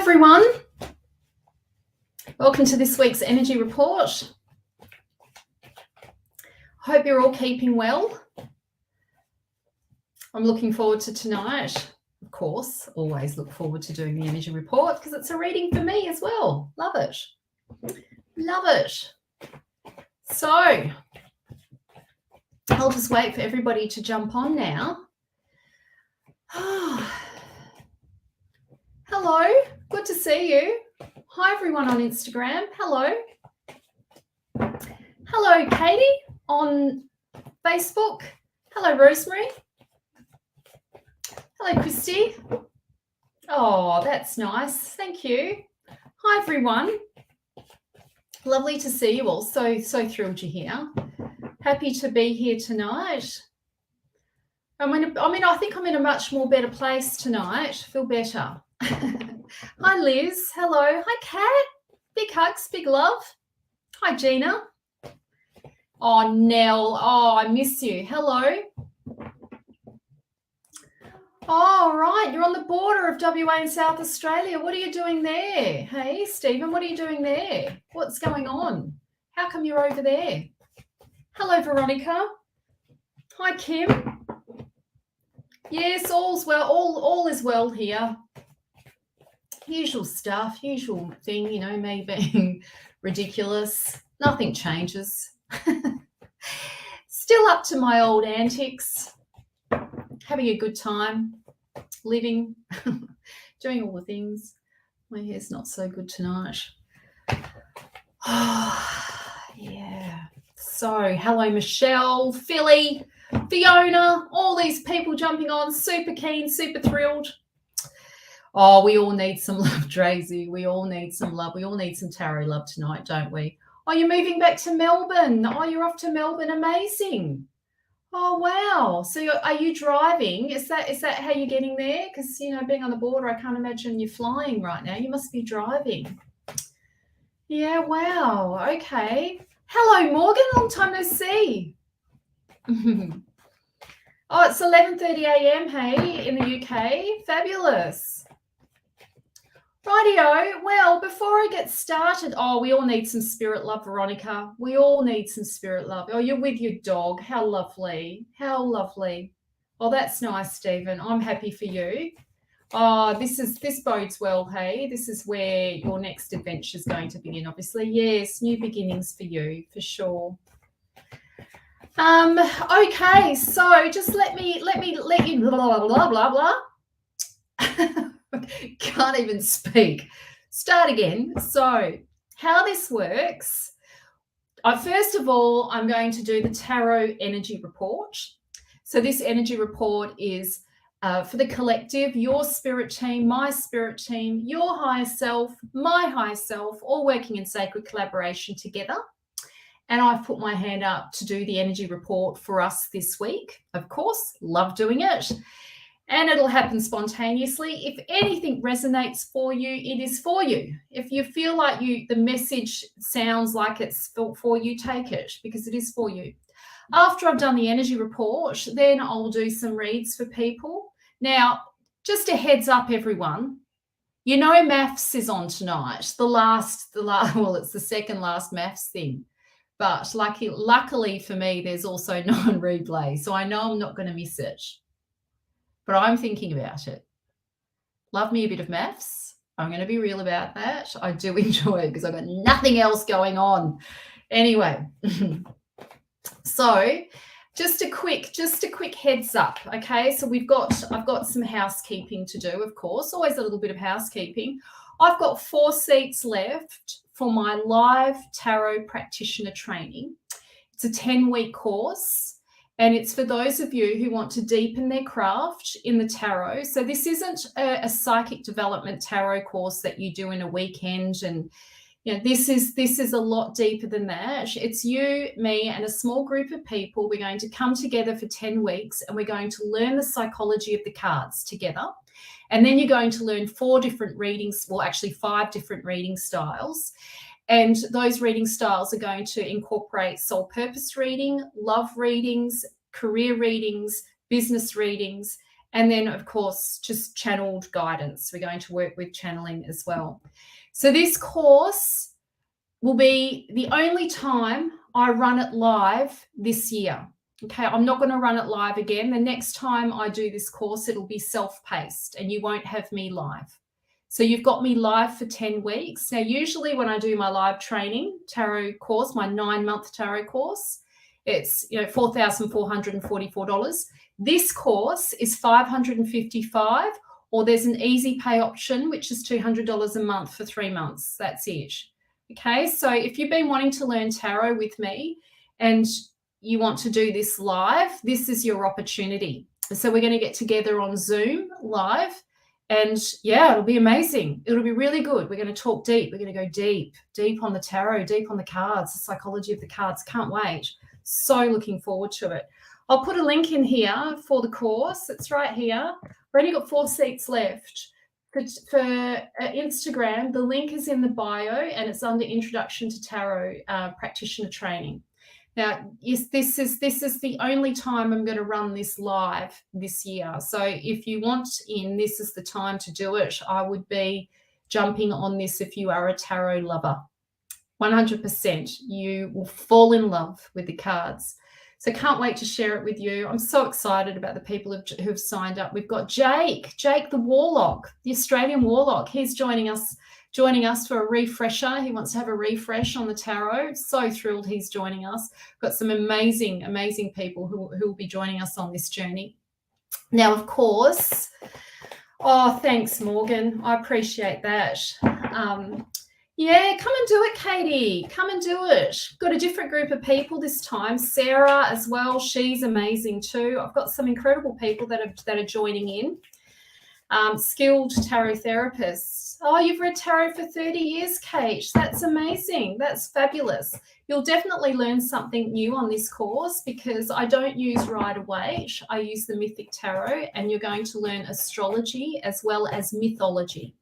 everyone. Welcome to this week's energy report. Hope you're all keeping well. I'm looking forward to tonight. Of course, always look forward to doing the energy report because it's a reading for me as well. Love it. Love it. So I'll just wait for everybody to jump on now. Hello, good to see you. Hi everyone on Instagram. Hello. Hello Katie on Facebook. Hello Rosemary. Hello Christy. Oh, that's nice. Thank you. Hi everyone. Lovely to see you all. So thrilled you're here. Happy to be here tonight. I think I'm in a much more better place tonight. Feel better. Hi Liz. Hello. Hi Kat. Big hugs, big love. Hi Gina. Oh Nell. Oh, I miss you. Hello. Oh, right. You're on the border of WA and South Australia. What are you doing there? Hey, Stephen, what are you doing there? What's going on? How come you're over there? Hello, Veronica. Hi, Kim. Yes, all's well. All is well here. Usual stuff, usual thing, you know, me being ridiculous. Nothing changes. Still up to my old antics. Having a good time, living, doing all the things. My hair's not so good tonight. Yeah. So, hello, Michelle, Philly, Fiona, all these people jumping on, super keen, super thrilled. Oh, we all need some love, Drazy. We all need some love. We all need some tarot love tonight, don't we? Oh, you're moving back to Melbourne. Oh, you're off to Melbourne. Amazing. Oh, wow. So are you driving? Is that how you're getting there? Because, you know, being on the border, I can't imagine you flying right now. You must be driving. Yeah, wow. Okay. Hello, Morgan. Long time no see. Oh, it's 11:30 a.m., hey, in the UK. Fabulous. Rightio. Well, before I get started, oh, we all need some spirit love, Veronica. We all need some spirit love. Oh, you're with your dog. How lovely. How lovely. Oh, that's nice, Stephen. I'm happy for you. Oh, this bodes well, hey. This is where your next adventure is going to begin, obviously. Yes, new beginnings for you, for sure. Okay, so just let you blah blah blah. Can't even speak. Start again. So how this works, first of all, I'm going to do the tarot energy report. So this energy report is for the collective, your spirit team, my spirit team, your higher self, my higher self, all working in sacred collaboration together. And I've put my hand up to do the energy report for us this week. Of course, love doing it. And it'll happen spontaneously. If anything resonates for you, it is for you. If you feel like the message sounds like it's for you, take it, because it is for you. After I've done the energy report, then I'll do some reads for people. Now, just a heads up, everyone. You know maths is on tonight. Well, it's the second last maths thing. But luckily for me, there's also non-replay. So I know I'm not going to miss it. But I'm thinking about it. Love me a bit of maths. I'm going to be real about that. I do enjoy it because I've got nothing else going on. Anyway, so just a quick heads up, okay? So I've got some housekeeping to do, of course. Always a little bit of housekeeping. I've got 4 seats left for my live tarot practitioner training. It's a 10-week course. And it's for those of you who want to deepen their craft in the tarot. So this isn't a psychic development tarot course that you do in a weekend. And you know, this is a lot deeper than that. It's you, me, and a small group of people. We're going to come together for 10 weeks and we're going to learn the psychology of the cards together. And then you're going to learn 4 different readings, well, actually 5 different reading styles. And those reading styles are going to incorporate soul purpose reading, love readings, career readings, business readings, And then, of course, just channeled guidance. We're going to work with channeling as well. So this course will be the only time I run it live this year. Okay, I'm not going to run it live again. The next time I do this course, it'll be self-paced and you won't have me live. So you've got me live for 10 weeks. Now, usually when I do my live training tarot course, my 9-month tarot course, it's $4,444. This course is $555, or there's an easy pay option, which is $200 a month for 3 months. That's it. Okay, so if you've been wanting to learn tarot with me and you want to do this live, this is your opportunity. So we're going to get together on Zoom live, and yeah, it'll be amazing. It'll be really good. We're going to talk deep. We're going to go deep on the tarot, deep on the cards, the psychology of the cards. Can't wait. So looking forward to it. I'll put a link in here for the course. It's right here. We've only got 4 seats left. For Instagram, the link is in the bio and it's under Introduction to Tarot Practitioner Training. Now, yes, this is the only time I'm going to run this live this year. So if you want in, this is the time to do it. I would be jumping on this if you are a tarot lover. 100%. You will fall in love with the cards. So can't wait to share it with you. I'm so excited about the people who've signed up. We've got Jake the Warlock, the Australian Warlock. He's joining us for a refresher. He wants to have a refresh on the tarot. So thrilled he's joining us. We've got some amazing, amazing people who will be joining us on this journey. Now, of course, oh, thanks, Morgan. I appreciate that. Yeah, come and do it, Katie. Come and do it. Got a different group of people this time. Sarah as well. She's amazing too. I've got some incredible people that are joining in. Skilled tarot therapists. Oh, you've read tarot for 30 years, Kate. That's amazing. That's fabulous. You'll definitely learn something new on this course because I don't use Rider-Waite. I use the Mythic Tarot, and you're going to learn astrology as well as mythology.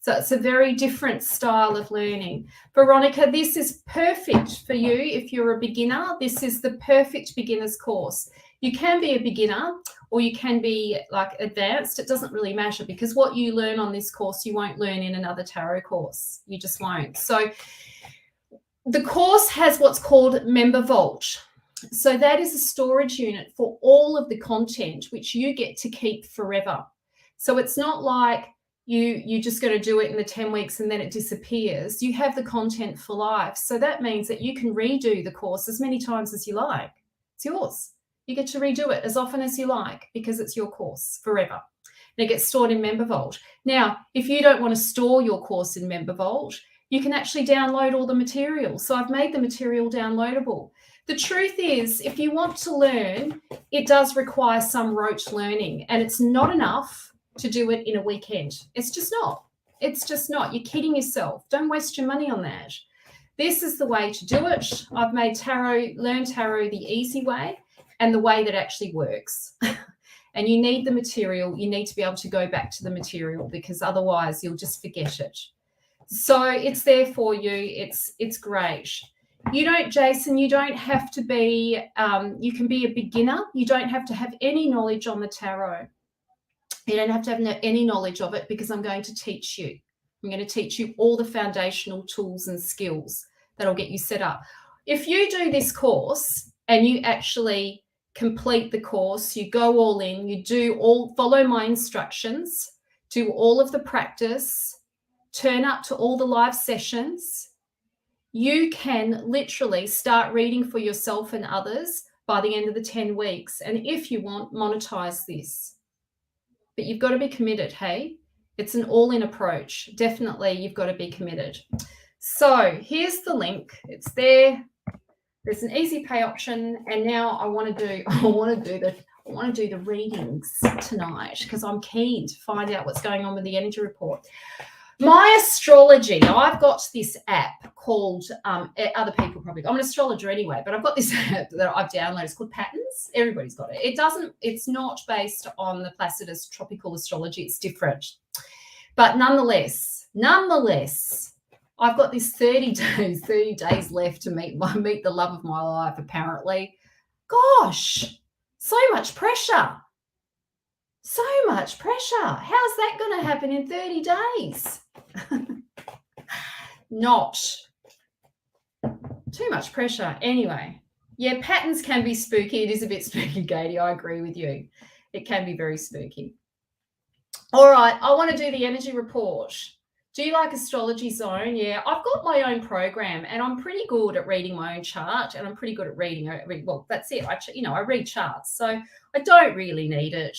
So it's a very different style of learning. Veronica, this is perfect for you if you're a beginner. This is the perfect beginner's course. You can be a beginner or you can be like advanced. It doesn't really matter because what you learn on this course, you won't learn in another tarot course. You just won't. So the course has what's called Member Vault. So that is a storage unit for all of the content, which you get to keep forever. So it's not like you're just going to do it in the 10 weeks and then it disappears. You have the content for life. So that means that you can redo the course as many times as you like. It's yours. You get to redo it as often as you like because it's your course forever. And it gets stored in Member Vault. Now, if you don't want to store your course in Member Vault, you can actually download all the material. So I've made the material downloadable. The truth is, if you want to learn, it does require some rote learning, and it's not enough to do it in a weekend. It's just not. It's just not. You're kidding yourself. Don't waste your money on that. This is the way to do it. I've made learn tarot the easy way and the way that actually works. And you need the material. You need to be able to go back to the material because otherwise you'll just forget it. So it's there for you. It's great. You don't, Jason, you don't have to be, you can be a beginner. You don't have to have any knowledge on the tarot. You don't have to have any knowledge of it because I'm going to teach you. I'm going to teach you all the foundational tools and skills that'll get you set up. If you do this course and you actually complete the course, you go all in, follow my instructions, do all of the practice, turn up to all the live sessions, you can literally start reading for yourself and others by the end of the 10 weeks. And if you want, monetize this. But you've got to be committed, hey? It's an all-in approach. Definitely, you've got to be committed. So here's the link. It's there. There's an easy pay option, and now I want to do the readings tonight because I'm keen to find out what's going on with the energy report. My astrology, I've got this app called, other people probably, I'm an astrologer anyway, but I've got this app that I've downloaded. It's called Patterns. Everybody's got it. It's not based on the Placidus tropical astrology. It's different. But nonetheless, I've got this 30 days left to meet the love of my life, apparently. Gosh, so much pressure. So much pressure. How's that going to happen in 30 days? Not. Too much pressure. Anyway, yeah, patterns can be spooky. It is a bit spooky, Katie. I agree with you. It can be very spooky. All right, I want to do the energy report. Do you like Astrology Zone? Yeah, I've got my own program and I'm pretty good at reading my own chart and I'm pretty good at reading. Well, that's it. I read charts, so I don't really need it.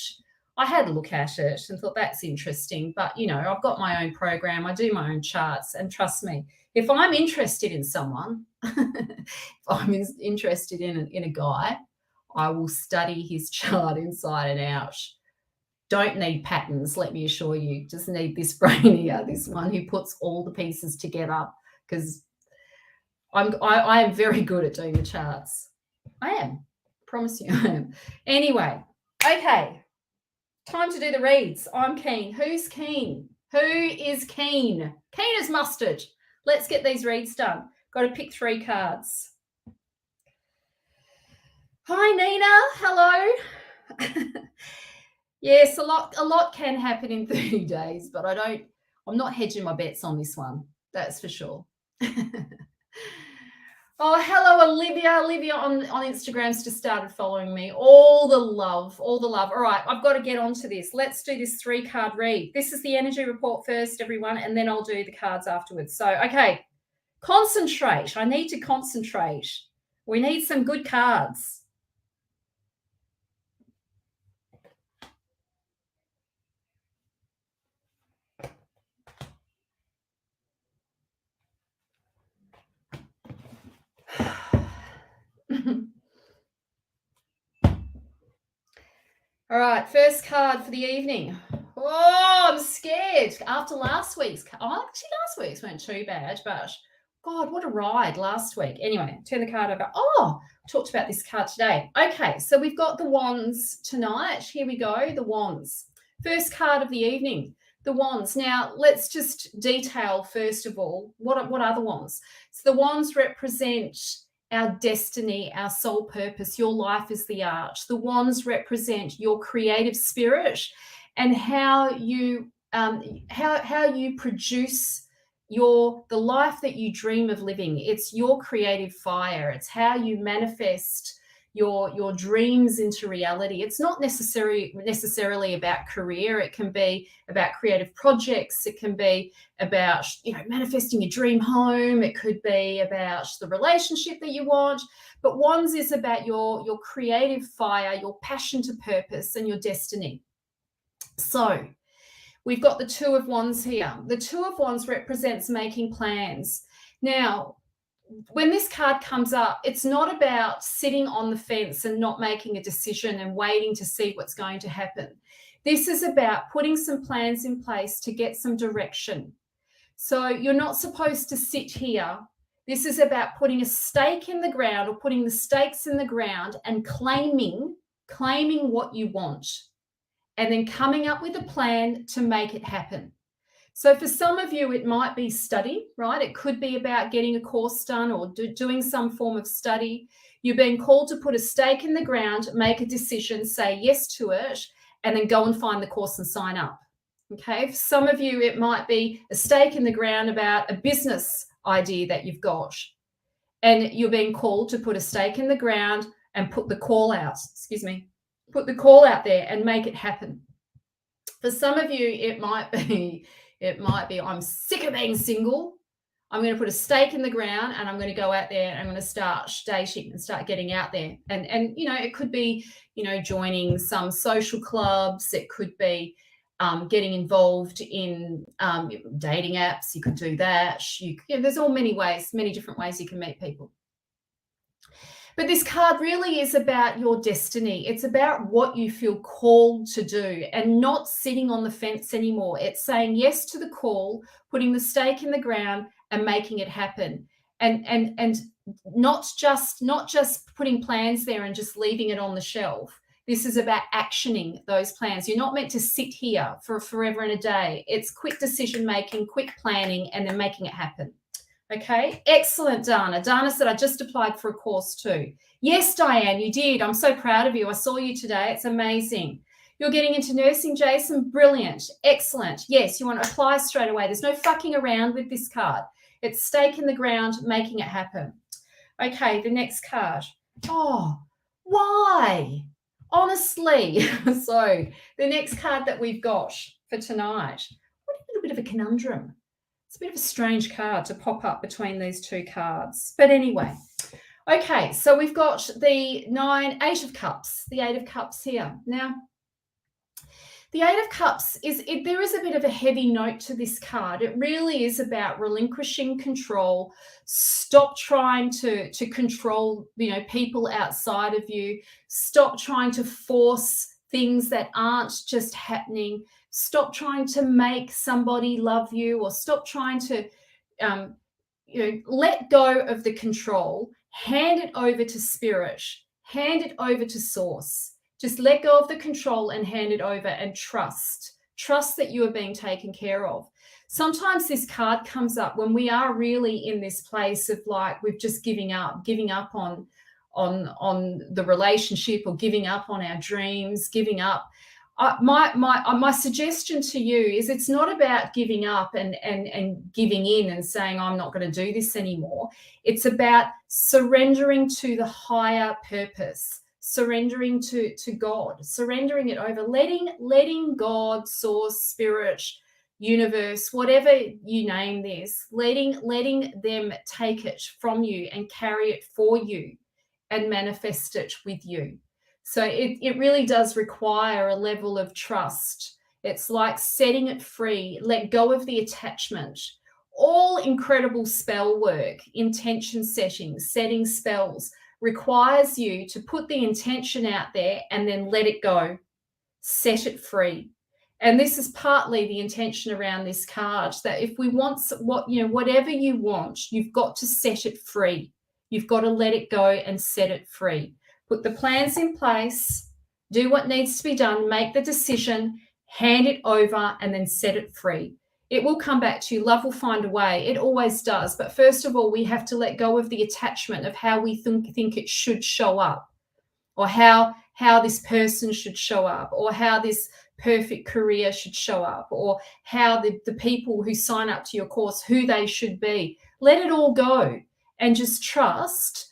I had a look at it and thought that's interesting, but I've got my own program. I do my own charts, and trust me, if I'm interested in someone, if I'm interested in a guy, I will study his chart inside and out. Don't need patterns, let me assure you. Just need this brain here, this one who puts all the pieces together, because I am very good at doing the charts. I am. Promise you I am. Anyway, okay. Time to do the reads. I'm keen. Who's keen? Who is keen? Keen as mustard. Let's get these reads done. Got to pick 3 cards. Hi, Nina. Hello. Yes, a lot can happen in 30 days, but I'm not hedging my bets on this one. That's for sure. Oh, hello, Olivia. Olivia on Instagram's just started following me. All the love, all the love. All right, I've got to get onto this. Let's do this 3-card read. This is the energy report first, everyone, and then I'll do the cards afterwards. So, okay, concentrate. I need to concentrate. We need some good cards. All right, first card for the evening. Oh, I'm scared. After last week's, actually last week's weren't too bad, but God, what a ride last week. Anyway, turn the card over. Oh, talked about this card today. Okay, so we've got the Wands tonight. Here we go, the Wands. First card of the evening, the Wands. Now, let's just detail, first of all, what are the Wands? So the Wands represent our destiny, our soul purpose. Your life is the art. The Wands represent your creative spirit and how you produce the life that you dream of living. It's your creative fire. It's how you manifest your dreams into reality. It's not necessarily about career. It can be about creative projects. It can be about manifesting your dream home. It could be about the relationship that you want. But Wands is about your creative fire, your passion to purpose, and your destiny. So we've got the Two of Wands here. The Two of Wands represents making plans. Now, when this card comes up, it's not about sitting on the fence and not making a decision and waiting to see what's going to happen. This is about putting some plans in place to get some direction. So you're not supposed to sit here. This is about putting a stake in the ground, or putting the stakes in the ground and claiming what you want, and then coming up with a plan to make it happen. So for some of you, it might be study, right? It could be about getting a course done or doing some form of study. You're being called to put a stake in the ground, make a decision, say yes to it, and then go and find the course and sign up. Okay. For some of you, it might be a stake in the ground about a business idea that you've got, and you're being called to put a stake in the ground and put the call out, put the call out there and make it happen. For some of you, it might be, I'm sick of being single. I'm going to put a stake in the ground and I'm going to go out there and I'm going to start dating and start getting out there. And it could be, joining some social clubs. It could be getting involved in dating apps. You could do that. There's many different ways you can meet people. But this card really is about your destiny. It's about what you feel called to do and not sitting on the fence anymore. It's saying yes to the call, putting the stake in the ground and making it happen. And not just putting plans there and just leaving it on the shelf. This is about actioning those plans. You're not meant to sit here for forever and a day. It's quick decision making, quick planning, and then making it happen. Okay, excellent, Dana. Dana said, I just applied for a course too. Yes, Diane, you did. I'm so proud of you. I saw you today. It's amazing. You're getting into nursing, Jason? Brilliant. Excellent. Yes, you want to apply straight away. There's no fucking around with this card. It's stake in the ground, making it happen. Okay, the next card. Oh, why? Honestly. So the next card that we've got for tonight, what a little bit of a conundrum. It's a bit of a strange card to pop up between these two cards. But anyway, okay, so we've got the Eight of Cups, the Eight of Cups here. Now, the Eight of Cups there is a bit of a heavy note to this card. It really is about relinquishing control. Stop trying to control, people outside of you. Stop trying to force things that aren't just happening. Stop trying to make somebody love you, or stop trying to, let go of the control. Hand it over to spirit. Hand it over to source. Just let go of the control and hand it over, and trust that you are being taken care of. Sometimes this card comes up when we are really in this place of like we've just giving up on the relationship, or giving up on our dreams, giving up. My suggestion to you is it's not about giving up and giving in and saying I'm not going to do this anymore. It's about surrendering to the higher purpose. Surrendering to God, surrendering it over, letting God, source, spirit, universe, whatever you name this, letting them take it from you and carry it for you and manifest it with you. So it really does require a level of trust. It's like setting it free, let go of the attachment. All incredible spell work, intention setting spells, requires you to put the intention out there and then let it go, set it free. And this is partly the intention around this card, that if we want whatever you want, you've got to set it free. You've got to let it go and set it free. Put the plans in place, do what needs to be done, make the decision, hand it over, and then set it free. It will come back to you. Love will find a way. It always does. But first of all, we have to let go of the attachment of how we think it should show up, or how this person should show up, or how this perfect career should show up, or how the people who sign up to your course, who they should be. Let it all go and just trust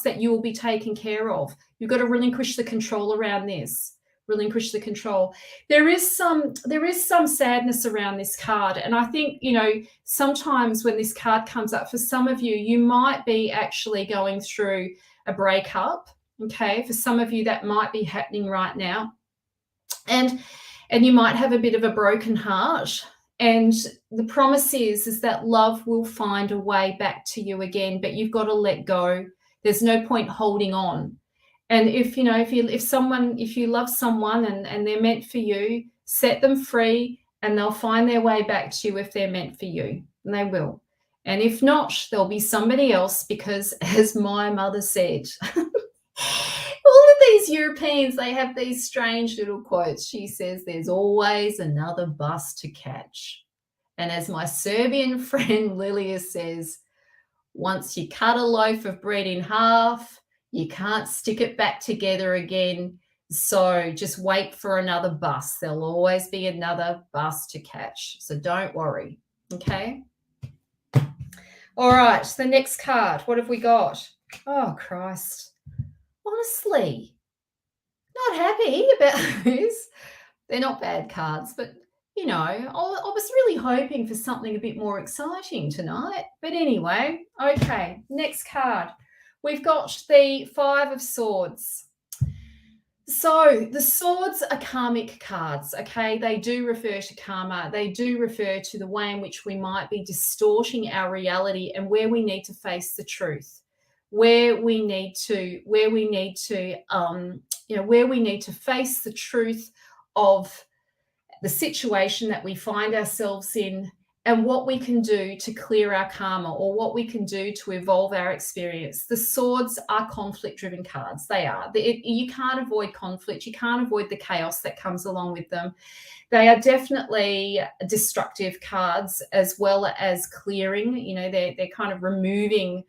that you will be taken care of. You've got to relinquish the control around this. Relinquish the control. There is some sadness around this card, and I think sometimes when this card comes up, for some of you, you might be actually going through a breakup. Okay, for some of you that might be happening right now, and you might have a bit of a broken heart. And the promise is that love will find a way back to you again, but you've got to let go. There's no point holding on. And if you love someone and they're meant for you, set them free, and they'll find their way back to you if they're meant for you, and they will. And if not, there'll be somebody else, because as my mother said, all of these Europeans, they have these strange little quotes. She says, there's always another bus to catch. And as my Serbian friend Lilia says, once you cut a loaf of bread in half, you can't stick it back together again. So just wait for another bus. There'll always be another bus to catch. So don't worry. Okay. All right. The next card. What have we got? Oh, Christ. Honestly, not happy about this. They're not bad cards, but I was really hoping for something a bit more exciting tonight. But anyway, okay. Next card. We've got the Five of Swords. So the swords are karmic cards, okay? They do refer to karma. They do refer to the way in which we might be distorting our reality, and where we need to face the truth, where we need to face the truth of the situation that we find ourselves in, and what we can do to clear our karma, or what we can do to evolve our experience. The swords are conflict-driven cards. They are. You can't avoid conflict. You can't avoid the chaos that comes along with them. They are definitely destructive cards, as well as clearing. They're kind of removing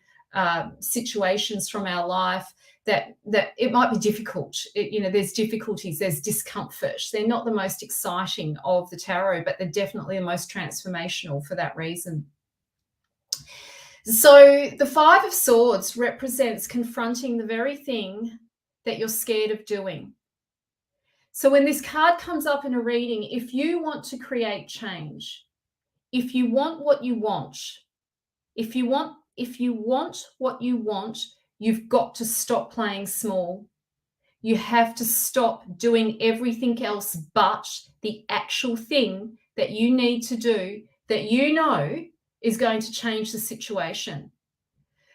situations from our life. that it might be difficult. There's difficulties, there's discomfort. They're not the most exciting of the tarot, but they're definitely the most transformational for that reason. So the Five of Swords represents confronting the very thing that you're scared of doing. So when this card comes up in a reading, if you want to create change, if you want what you want, if you want what you want, you've got to stop playing small. You have to stop doing everything else but the actual thing that you need to do that you know is going to change the situation.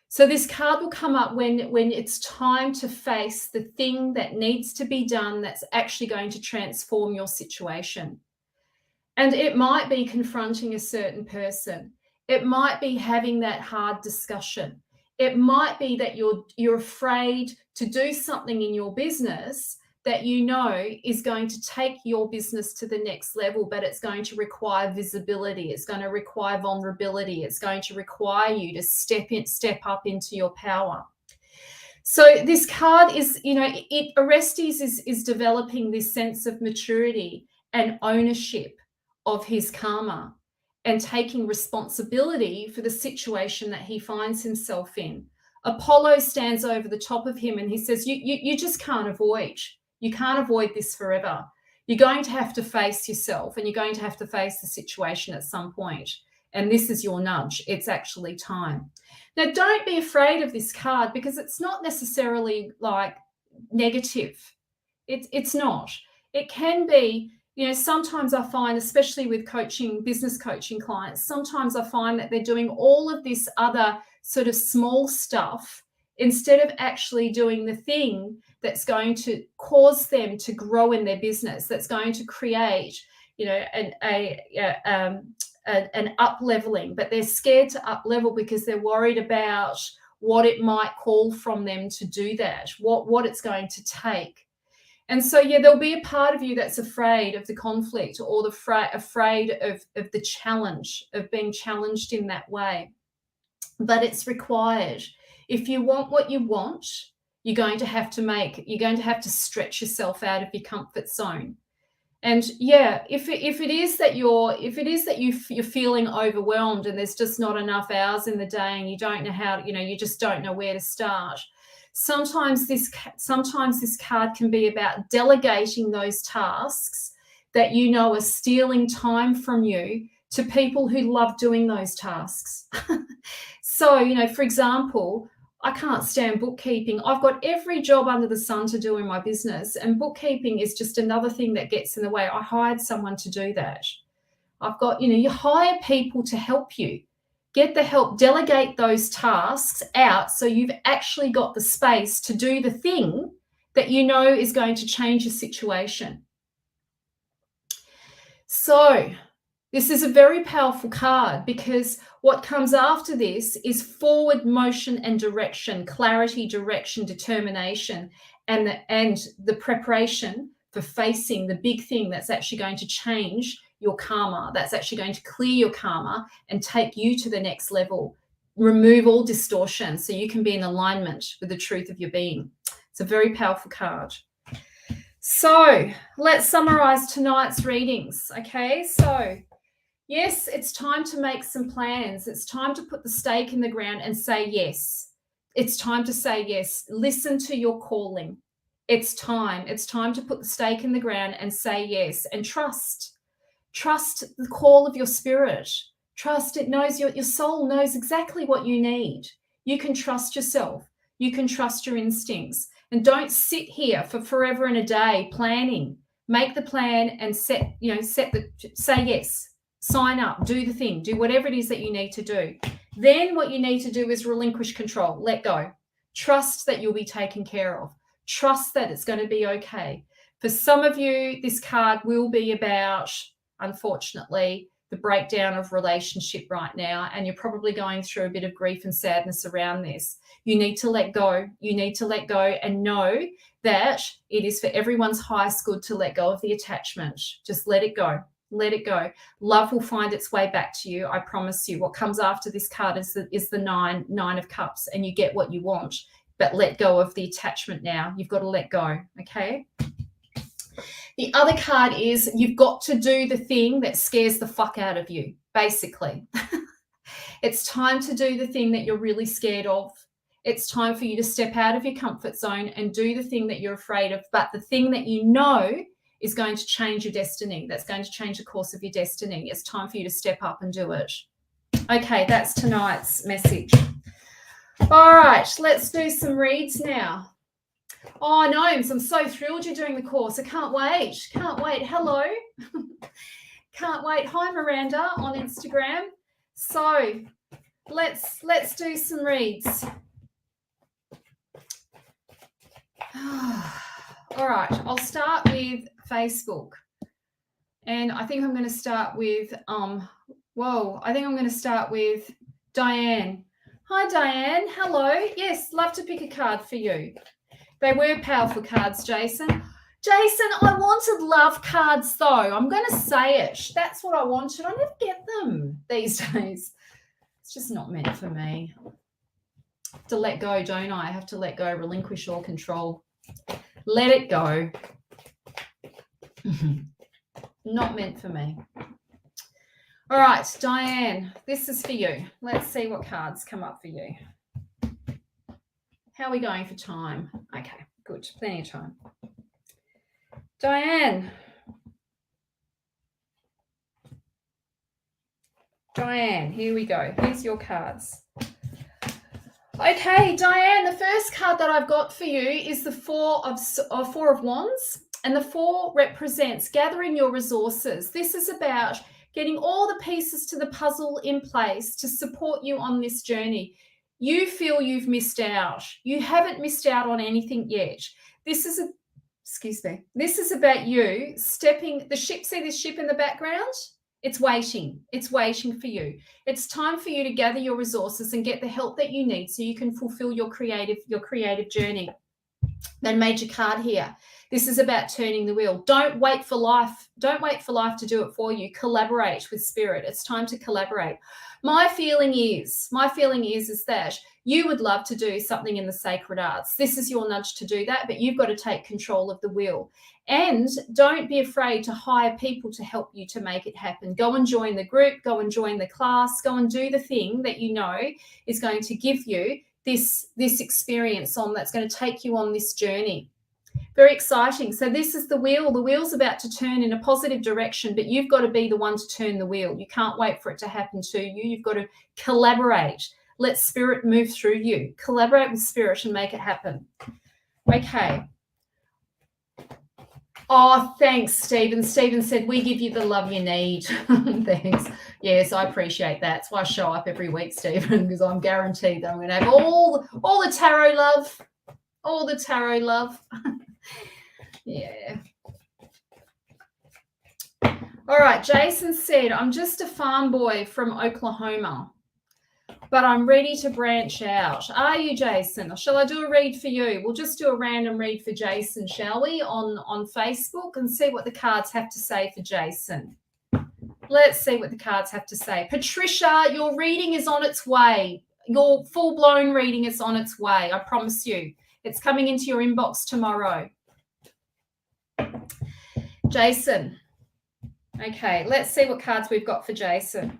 So this card will come up when it's time to face the thing that needs to be done that's actually going to transform your situation. And it might be confronting a certain person. It might be having that hard discussion. It might be that you're afraid to do something in your business that you know is going to take your business to the next level, but it's going to require visibility. It's going to require vulnerability. It's going to require you to step up into your power. So this card is, Orestes is developing this sense of maturity and ownership of his karma and taking responsibility for the situation that he finds himself in. Apollo stands over the top of him and he says, you just can't avoid. You can't avoid this forever. You're going to have to face yourself and you're going to have to face the situation at some point. And this is your nudge. It's actually time. Now, don't be afraid of this card because it's not necessarily like negative. It's not. It can be, sometimes I find, especially with business coaching clients, sometimes I find that they're doing all of this other sort of small stuff instead of actually doing the thing that's going to cause them to grow in their business, that's going to create, an up-leveling, but they're scared to up-level because they're worried about what it might call from them to do that, what it's going to take. And so, there'll be a part of you that's afraid of the conflict or afraid of the challenge, of being challenged in that way. But it's required. If you want what you want, you're going to have to stretch yourself out of your comfort zone. And if it is that you're feeling overwhelmed and there's just not enough hours in the day and you don't know how, you just don't know where to start. Sometimes this card can be about delegating those tasks that are stealing time from you to people who love doing those tasks. So, for example, I can't stand bookkeeping. I've got every job under the sun to do in my business, and bookkeeping is just another thing that gets in the way. I hired someone to do that. I've got, you hire people to help you. Get the help, delegate those tasks out so you've actually got the space to do the thing that is going to change your situation. So this is a very powerful card because what comes after this is forward motion and direction, clarity, direction, determination, and the preparation for facing the big thing that's actually going to change your karma, that's actually going to clear your karma and take you to the next level, remove all distortion so you can be in alignment with the truth of your being. It's a very powerful card. So let's summarize tonight's readings. Okay, so yes, it's time to make some plans. It's time to put the stake in the ground and say yes. It's time to say yes. Listen to your calling. It's time. It's time to put the stake in the ground and say yes. And trust. Trust the call of your spirit. Trust it knows your soul knows exactly what you need. You can trust yourself. You can trust your instincts. And don't sit here for forever and a day planning. Make the plan and say yes. Sign up, do the thing, do whatever it is that you need to do. Then what you need to do is relinquish control, let go. Trust that you'll be taken care of. Trust that it's going to be okay. For some of you, this card will be about, unfortunately, the breakdown of relationship right now, and you're probably going through a bit of grief and sadness around this. You need to let go. You need to let go and know that it is for everyone's highest good to let go of the attachment. Just let it go. Let it go. Love will find its way back to you. I promise you. What comes after this card is the nine of cups, and you get what you want. but let go of the attachment now. You've got to let go, okay? The other card is you've got to do the thing that scares the fuck out of you, basically. It's time to do the thing that you're really scared of. It's time for you to step out of your comfort zone and do the thing that you're afraid of, but the thing that you know is going to change your destiny, that's going to change the course of your destiny. It's time for you to step up and do it. Okay, that's tonight's message. All right, let's do some reads now. Oh, Gnomes, I'm so thrilled you're doing the course. I can't wait. Can't wait. Hello. Can't wait. Hi, Miranda on Instagram. So let's do some reads. All right, I'll start with Facebook. And I think I'm going to start with, I think I'm going to start with Diane. Hi, Diane. Hello. Yes, love to pick a card for you. They were powerful cards, Jason. Jason, I wanted love cards, though. I'm going to say it. That's what I wanted. I never get them these days. It's just not meant for me. I have to let go, don't I? I have to let go, relinquish all control. Let it go. Not meant for me. All right, Diane, this is for you. Let's see what cards come up for you. How are we going for time? Okay, good. Plenty of time. Diane. Diane, here we go. Here's your cards. Okay, Diane, the first card that I've got for you is the Four of Wands, and the 4 represents gathering your resources. This is about getting all the pieces to the puzzle in place to support you on this journey. You feel you've missed out. You haven't missed out on anything yet. This is about you stepping the ship. See this ship in the background? It's waiting. It's waiting for you. It's time for you to gather your resources and get the help that you need so you can fulfill your creative journey. That major card here. This is about turning the wheel. Don't wait for life. Don't wait for life to do it for you. Collaborate with spirit. It's time to collaborate. My feeling is that you would love to do something in the sacred arts. This is your nudge to do that, but you've got to take control of the wheel. And don't be afraid to hire people to help you to make it happen. Go and join the group, go and join the class, go and do the thing that you know is going to give you this experience that's going to take you on this journey. Very exciting. So this is the wheel. The wheel's about to turn in a positive direction, but you've got to be the one to turn the wheel. You can't wait for it to happen to you. You've got to collaborate. Let spirit move through you. Collaborate with spirit and make it happen. Okay. Oh, thanks, Stephen. Stephen said, we give you the love you need. Thanks. Yes, I appreciate that. That's why I show up every week, Stephen, because I'm guaranteed that I'm going to have all the tarot love. All the tarot love. Yeah. All right, Jason said, I'm just a farm boy from Oklahoma, but I'm ready to branch out. Are you, Jason? Or shall I do a read for you? We'll just do a random read for Jason, shall we, on Facebook and see what the cards have to say for Jason. Let's see what the cards have to say. Patricia, your reading is on its way. Your full-blown reading is on its way, I promise you. It's coming into your inbox tomorrow. Jason. Okay, let's see what cards we've got for Jason.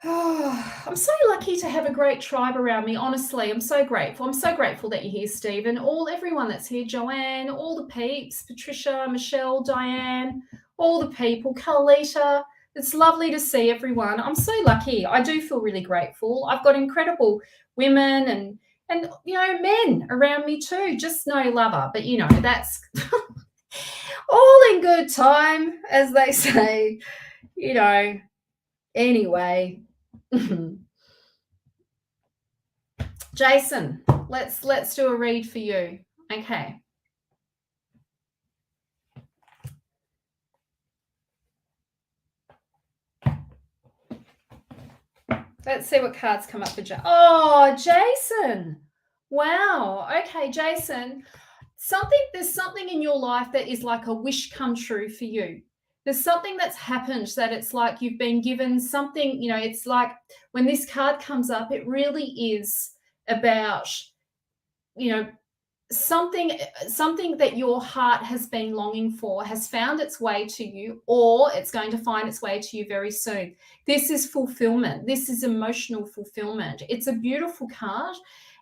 Oh, I'm so lucky to have a great tribe around me. Honestly, I'm so grateful. I'm so grateful that you're here, Stephen. Everyone that's here, Joanne, all the peeps, Patricia, Michelle, Diane, all the people, Carlita. It's lovely to see everyone. I'm so lucky. I do feel really grateful. I've got incredible women and men around me too. Just no lover, but that's all in good time, as they say. Anyway. Jason, let's do a read for you. Okay. Let's see what cards come up for Jason. Oh, Jason. Wow. Okay, Jason. There's something in your life that is like a wish come true for you. There's something that's happened that it's like you've been given something, it's like when this card comes up, it really is about, something that your heart has been longing for has found its way to you, or it's going to find its way to you very soon. This is fulfillment. This is emotional fulfillment. It's a beautiful card.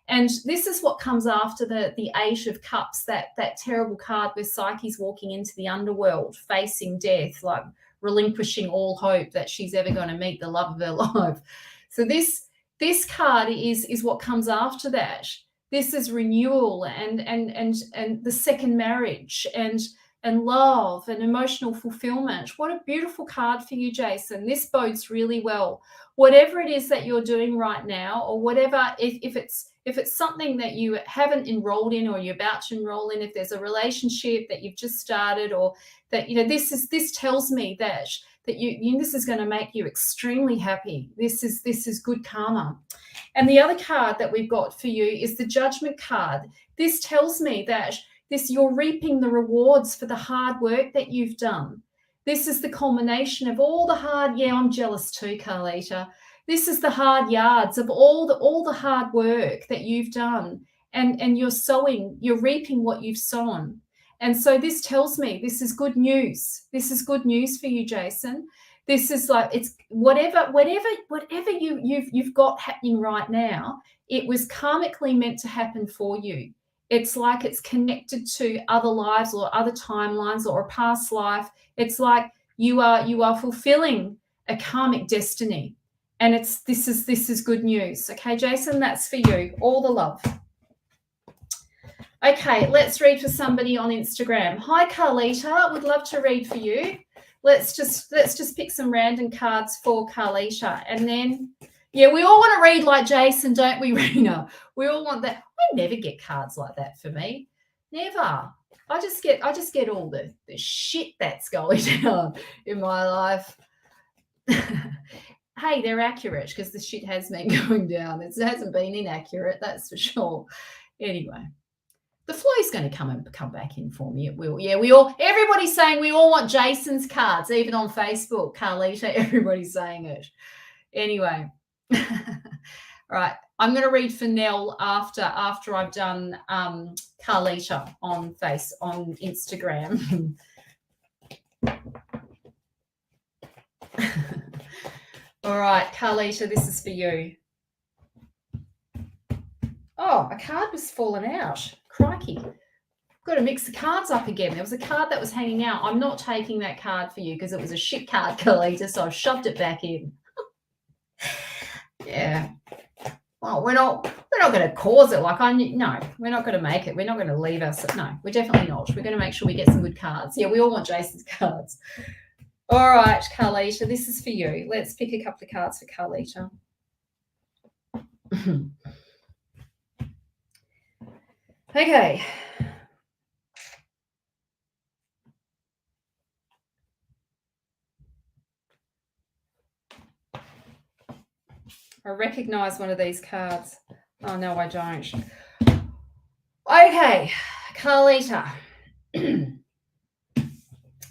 And this is what comes after the Eight of Cups, that terrible card where Psyche's walking into the underworld, facing death, like relinquishing all hope that she's ever going to meet the love of her life. So this card is what comes after that. This is renewal and the second marriage and love and emotional fulfillment. What a beautiful card for you, Jason. This bodes really well. Whatever it is that you're doing right now, or whatever, if it's something that you haven't enrolled in or you're about to enroll in, if there's a relationship that you've just started, or that, this tells me that this is going to make you extremely happy. This is good karma. And the other card that we've got for you is the Judgment card. This tells me that you're reaping the rewards for the hard work that you've done. This is the culmination of all the hard, I'm jealous too, Carlita. This is the hard yards of all the hard work that you've done. And you're reaping what you've sown. And so this tells me this is good news. This is good news for you, Jason. This is like, it's whatever you've got happening right now, it was karmically meant to happen for you. It's like it's connected to other lives or other timelines or a past life. It's like you are fulfilling a karmic destiny. And this is good news. Okay, Jason, that's for you. All the love. Okay, let's read for somebody on Instagram. Hi, Carlita. Would love to read for you. Let's just pick some random cards for Carlita. And then, we all want to read like Jason, don't we, Rena? We all want that. I never get cards like that for me. Never. I just get all the shit that's going on in my life. Hey, they're accurate because the shit has been going down. It hasn't been inaccurate, that's for sure. Anyway. The flow's going to come back in for me. It will. Yeah, everybody's saying we all want Jason's cards, even on Facebook. Carlita, everybody's saying it. Anyway. All right. I'm going to read for Nell after I've done Carlita on Instagram. All right, Carlita, this is for you. Oh, a card was fallen out. Crikey. Got to mix the cards up again. There was a card that was hanging out. I'm not taking that card for you because it was a shit card, Carlita, so I've shoved it back in. Yeah. Well, we're not going to cause it. No, we're not going to make it. We're not going to leave us. No, we're definitely not. We're going to make sure we get some good cards. Yeah, we all want Jason's cards. All right, Carlita, this is for you. Let's pick a couple of cards for Carlita. Okay. I recognize one of these cards. Oh, no, I don't. Okay, Carlita.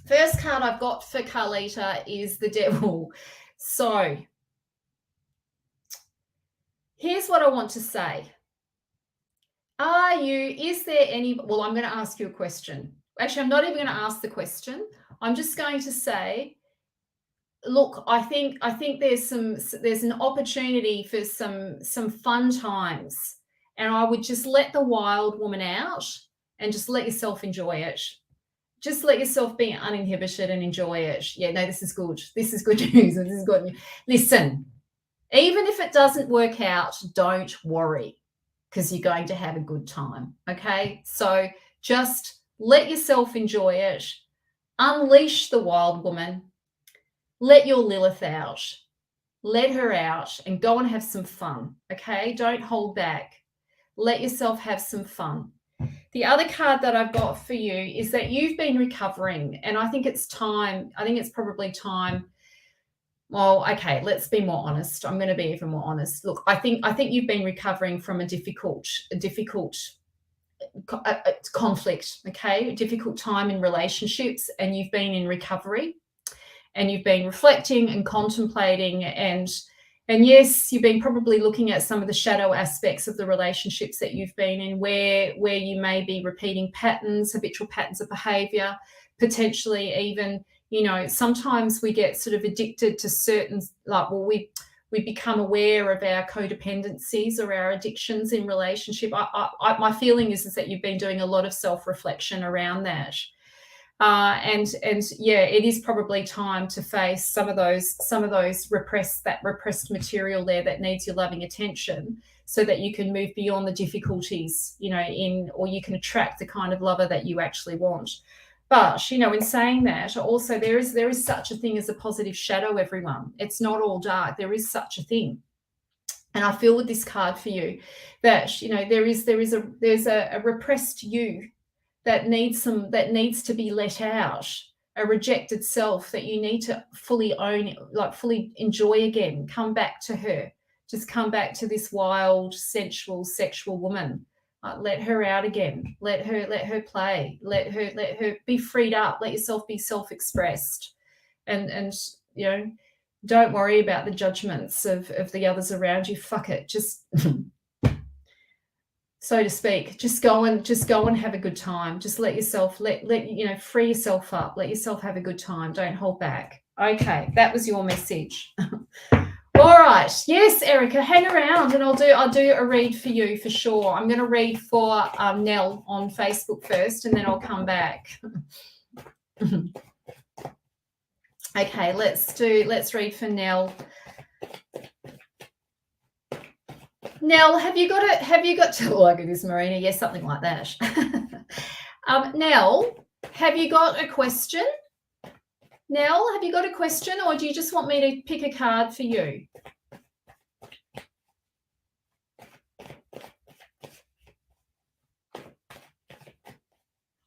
First card I've got for Carlita is the Devil. So here's what I want to say. I'm going to ask you a question. Actually, I'm not even going to ask the question. I'm just going to say, look, I think there's an opportunity for some fun times, and I would just let the wild woman out and just let yourself enjoy it. Just let yourself be uninhibited and enjoy it. Yeah, no, this is good. This is good news. This is good news. Listen, even if it doesn't work out, don't worry, because you're going to have a good time. Okay, so just let yourself enjoy it. Unleash the wild woman. Let your Lilith out. Let her out and go and have some fun. Okay, don't hold back. Let yourself have some fun. The other card that I've got for you is that you've been recovering, and I think it's time. I think it's probably time. Well, okay, let's be more honest. I'm going to be even more honest. Look, I think you've been recovering from a difficult conflict, okay? A difficult time in relationships, and you've been in recovery. and you've been reflecting and contemplating, and yes, you've been probably looking at some of the shadow aspects of the relationships that you've been in, where you may be repeating patterns, habitual patterns of behavior, potentially even, you know, sometimes we get sort of addicted to certain, like, well, we become aware of our codependencies or our addictions in relationship. My feeling is that you've been doing a lot of self-reflection around that. And yeah, it is probably time to face some of those repressed material there that needs your loving attention, so that you can move beyond the difficulties, you know, or you can attract the kind of lover that you actually want. But, you know, in saying that, also there is such a thing as a positive shadow, everyone. It's not all dark. There is such a thing. And I feel with this card for you that, you know, there's a repressed you that needs to be let out, a rejected self that you need to fully own, like fully enjoy again. Come back to her. Just come back to this wild, sensual, sexual woman. Let her out again. Let her play. Let her be freed up. Let yourself be self-expressed, and you know, don't worry about the judgments of the others around you. Fuck it. Just so to speak, just go and have a good time. Just let yourself, you know, free yourself up. Let yourself have a good time. Don't hold back. Okay, that was your message. All right. Yes, Erica, hang around and I'll do a read for you for sure. I'm going to read for Nell on Facebook first, and then I'll come back. Okay, let's read for Nell. Nell, have you got to, oh, look at this, Marina. Yes, something like that. Nell, have you got a question? Nell, have you got a question, or do you just want me to pick a card for you?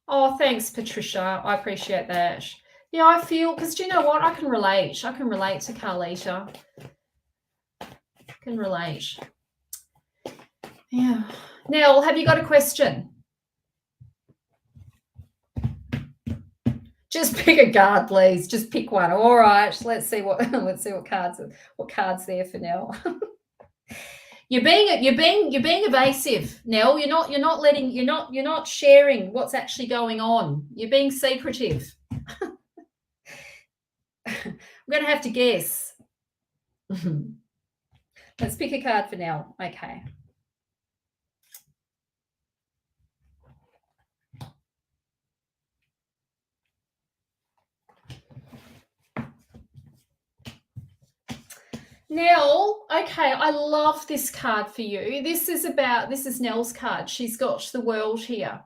Oh, thanks, Patricia. I appreciate that. Yeah, I feel, because do you know what? I can relate to Carlita. I can relate. Yeah. Nell, have you got a question? Just pick a card, please. Just pick one. All right. Let's see what cards there for Nell. You're being evasive, Nell. You're not sharing what's actually going on. You're being secretive. I'm going to have to guess. Let's pick a card for Nell. Okay. Nell, okay, I love this card for you. This is Nell's card. She's got the world here.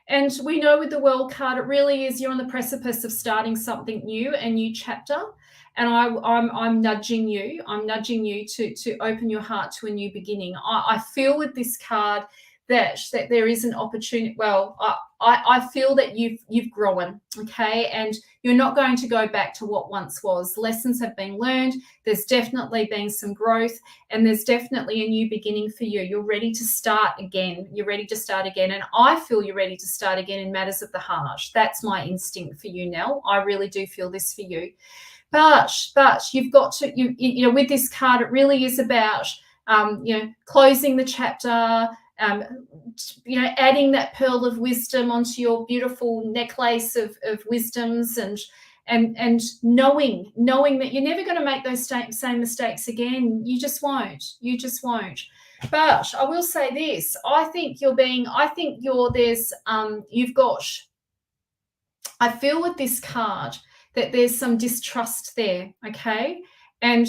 And we know with the world card, it really is, you're on the precipice of starting something new, a new chapter. And I'm nudging you. I'm nudging you to open your heart to a new beginning. I feel with this card that there is an opportunity. Well, I feel that you've grown, okay, and you're not going to go back to what once was. Lessons have been learned. There's definitely been some growth, and there's definitely a new beginning for you. You're ready to start again. And I feel you're ready to start again in matters of the heart. That's my instinct for you, Nell. I really do feel this for you. But you've got to, you know, with this card, it really is about, you know, closing the chapter, you know, adding that pearl of wisdom onto your beautiful necklace of wisdoms, and knowing that you're never going to make those same mistakes again. You just won't. But I will say this: I feel with this card that there's some distrust there, okay? And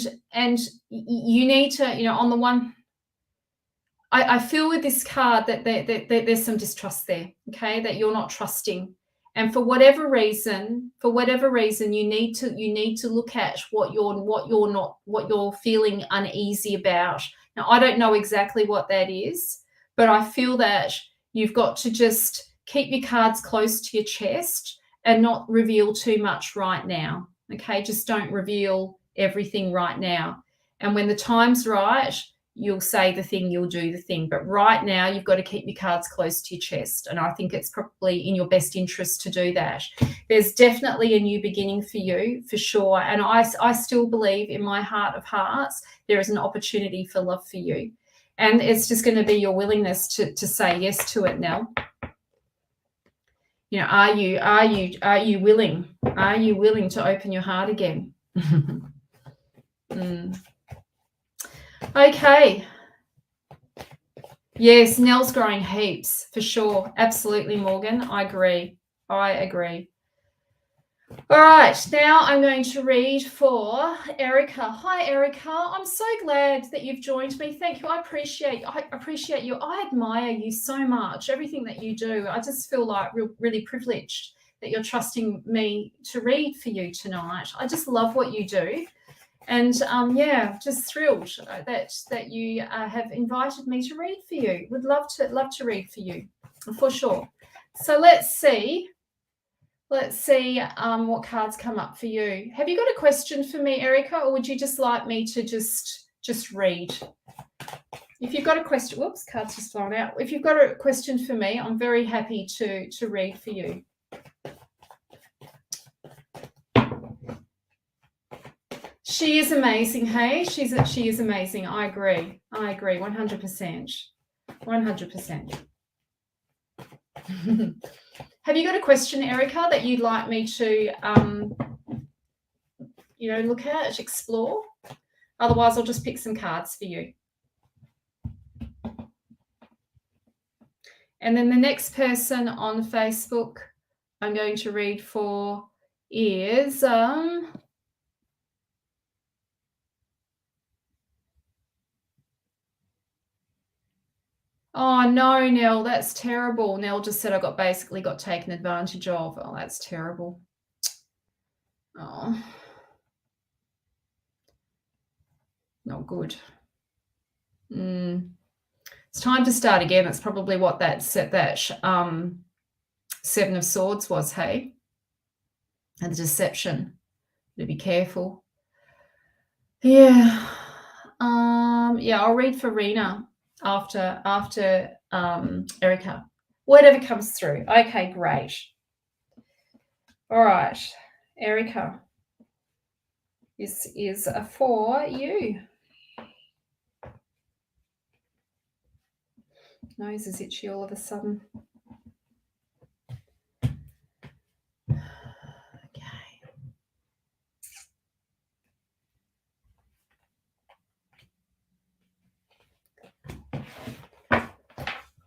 you need to, you know, on the one, I feel with this card that there's some distrust there, okay? That you're not trusting, and for whatever reason, you need to look at what you're feeling uneasy about. Now, I don't know exactly what that is, but I feel that you've got to just keep your cards close to your chest and not reveal too much right now, okay? Just don't reveal everything right now. And when the time's right, you'll say the thing, you'll do the thing. But right now, you've got to keep your cards close to your chest. And I think it's probably in your best interest to do that. There's definitely a new beginning for you, for sure. And I still believe in my heart of hearts, there is an opportunity for love for you. And it's just going to be your willingness to say yes to it, Nell. You know, are you willing? Are you willing to open your heart again? Okay. Yes, Nell's growing heaps for sure. Absolutely, Morgan. I agree. All right, now I'm going to read for Erica. Hi, Erica. I'm so glad that you've joined me. Thank you. I appreciate you. I admire you so much, everything that you do. I just feel like really privileged that you're trusting me to read for you tonight. I just love what you do. And yeah, just thrilled that you have invited me to read for you. Would love to read for you, for sure. So let's see what cards come up for you. Have you got a question for me, Erica, or would you just like me to just read? If you've got a question, whoops, cards just thrown out. If you've got a question for me, I'm very happy to read for you. She is amazing, hey? She is amazing. I agree. 100%. 100%. Have you got a question, Erica, that you'd like me to, look at, explore? Otherwise, I'll just pick some cards for you. And then the next person on Facebook I'm going to read for is... Oh, no, Nell, that's terrible. Nell just said I basically got taken advantage of. Oh, that's terrible. Oh, not good. It's time to start again. That's probably what that Seven of Swords was, hey? And the deception. To be careful. Yeah. Yeah, I'll read for Rena after Erica. Whatever comes through. Okay, great. All right, Erica. This is for you. Nose is itchy all of a sudden.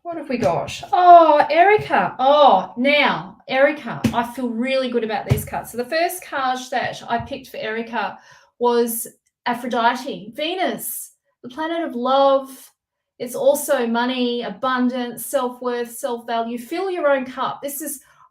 What have we got? Oh, Erica. Oh, now, Erica, I feel really good about these cards. So the first card that I picked for Erica was Aphrodite, Venus, the planet of love. It's also money, abundance, self-worth, self-value. Fill your own cup.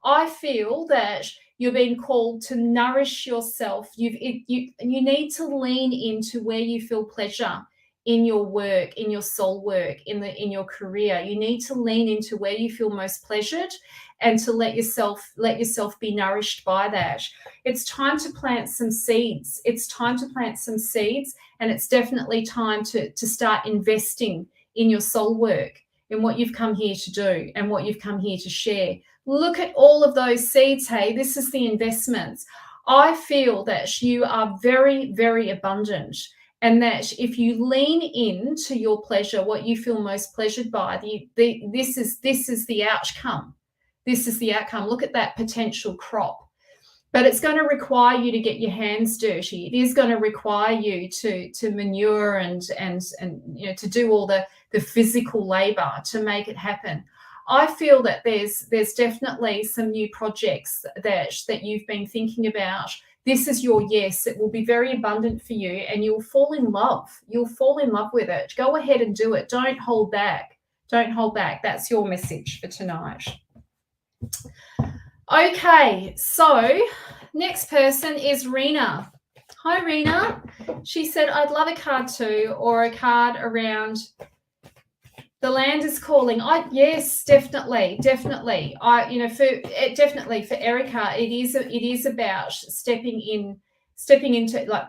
I feel that you're being called to nourish yourself. You need to lean into where you feel pleasure. In your work, in your soul work, in your career, you need to lean into where you feel most pleasured, and to let yourself be nourished by that. It's time to plant some seeds. And it's definitely time to start investing in your soul work, in what you've come here to do and what you've come here to share. Look at all of those seeds. Hey, this is the investments. I feel that you are very, very abundant. And that if you lean into your pleasure, what you feel most pleasured by, this is the outcome. This is the outcome. Look at that potential crop. But it's going to require you to get your hands dirty. It is going to require you to manure and to do all the physical labor to make it happen. I feel that there's definitely some new projects that you've been thinking about. This is your yes. It will be very abundant for you, and you'll fall in love. You'll fall in love with it. Go ahead and do it. Don't hold back. Don't hold back. That's your message for tonight. Okay, so next person is Rena. Hi, Rena. She said, I'd love a card too, or a card around the land is calling. Yes, definitely. Definitely for Erica, it is about stepping stepping into like